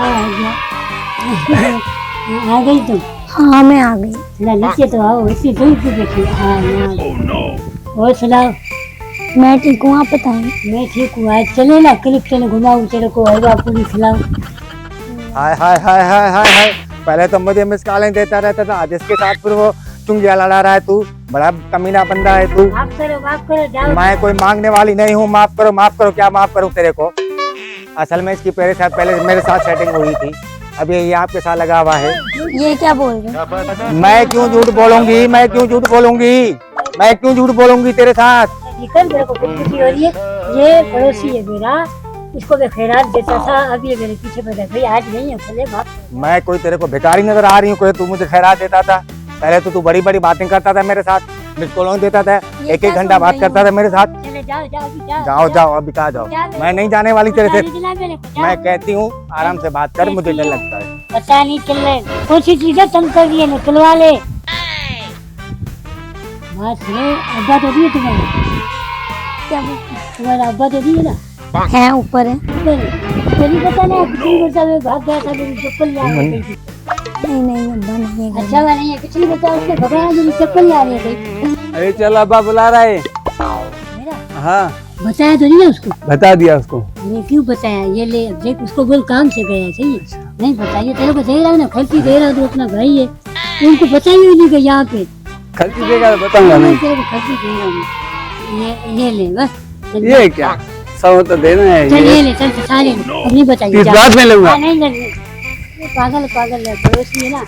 आ गई तुम? हाँ मैं आ गई। चला नीचे तो आओ, इतनी दूर क्यों बैठी? और सुनाओ। मैं ठीक हूँ, आप बताएं। मैं ठीक हूँ। आज चले ना क्लिप चले घुमाऊं तेरे को, हलवा पूरी खिलाऊं। हाय हाय हाय हाय हाय हाय, पहले तो मुझे मिस कॉलें देता रहता था, आज इसके साथ फिर वो चुंगिया लड़ा रहा है। तू बड़ा कमीना बंदा है तू। माफ करो जाओ। मैं कोई मांगने वाली नहीं हूँ। माफ करो। क्या माफ करूँ तेरे को? असल में इसकी पहले मेरे साथ सेटिंग हुई थी, अब ये आपके साथ लगा हुआ है। ये क्या बोल रहे हैं? मैं क्यों झूठ बोलूंगी? मैं क्यों झूठ बोलूंगी तेरे साथ? मेरे को खुशी हो रही है। ये पड़ोसी है मेरा, इसको मैं खैरात देता था, अब ये मेरे पीछे पड़ गया। भाई आज नहीं है, चले माफ। मैं कोई तेरे को भिखारी नजर आ रही हूँ? कोई तू मुझे खैरात देता था? पहले तो तू बड़ी बड़ी बातें करता था मेरे साथ, मिसकॉलों देता था, एक घंटा बात करता था मेरे साथ। चले जाओ अभी जाओ अभी कहाँ जाओ? मैं नहीं जाने वाली तेरे से। मैं कहती हूँ आराम से बात कर, मुझे डर लगता है। पता नहीं चल रहा कौन सी चीजें तंग कर रही है, निकलवा ले। बात सुनो, अब्बा तो दिए तुम्हें? क्या तुम्हारा अब्बा तो दिए ना? है ऊपर है। नहीं पता ना, पिछली बच्चा में भाग गया था, मेरी चप्पल याद आ गई थी। नहीं अब्बा नहीं है। अच्छा वाला नहीं है, पिछली बच्चा उसने भगाया, मेरी चप्पल याद आ गई। अरे चल अब्बा बुला रहा है। मेरा हाँ बताया तो नहीं है उसको? बता दिया उसको। मैंने क्यों बताया? ये ले अब देख, उसको बोल काम से गया चाहिए। नहीं बताइए, तेरे को दे रहा ना, खर्ची दे रहा तो अपना भाई है, उनको बताइए नहीं कि यहाँ पे खर्ची देगा तो बताऊंगा नहीं। तेरे को खर्ची दे रहा हूँ। ये ले बस। ये क्या 100 तो देना है। चल ये ले, चल सारे अब नहीं बताइए। बाद में लूंगा। नहीं ये पागल है, पड़ोसी है ना।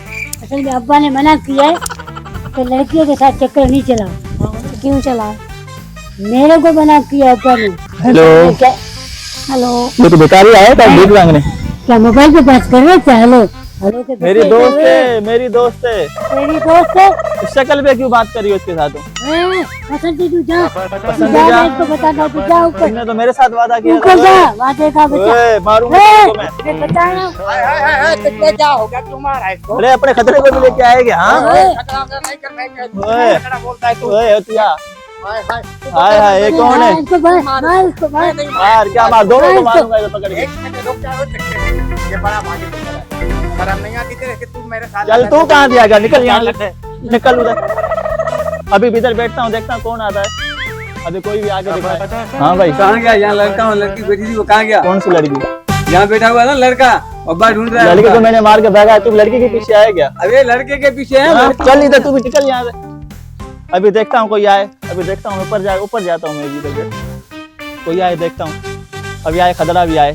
असल में अब्बा ने मना किया है तो लड़कियों के साथ चक्कर नहीं चलाओ। क्यों चला? मेरे को मना किया अब्बा ने। Hello hello. ये तो भिखारी आया था भीख मांगने। क्या मोबाइल पे बात कर रहे थे? हेलो के मेरी दोस्त है, मेरी दोस्त है। मेरी दोस्त है। इस शक्ल पे क्यों बात कर रही हो उसके साथ? पसंद तू जा, पसंद जा जा। इसको बताना, तू जा ऊपर। तुमने तो मेरे साथ वादा किया ऊपर था। जा, वादे का बच्चा। ओए, मारूंगा तुमको मैं। मैं बता रहा हूँ। कितने क्या हो गया तुम्हारा इसको? अरे अपने खतरे को भी लेके आएगा। हाँ ओए तुया। हाय हाय ये कौन है? इसको मार, इसको मार। मार क्या मार? दोनों को मारूंगा इधर पकड़ के। ये बड़ा भागी शर्म नहीं आती तेरे कि तू मेरे साथ? चल तू कहाँ दिया गया? निकल यहाँ से, निकल उधर। अभी इधर बैठता हूँ, देखता हूँ कौन आता है। अभी कोई भी आगे दिखा। हाँ भाई कहाँ गया? यहाँ लड़का और लड़की बैठी थी, वो कहाँ गया? कौन सी लड़की? यहाँ बैठा हुआ ना लड़का, अब्बा ढूंढ रहा है। लड़के को मैंने मार के भागा, तुम लड़की के पीछे आए क्या? अरे लड़के के पीछे है। हाँ, चल इधर तू भी निकल यहाँ से। अभी देखता हूँ कोई आए, अभी देखता हूँ ऊपर जाता हूँ मैं भी इधर। कोई आए देखता हूँ, अभी आए खदड़ा भी आए।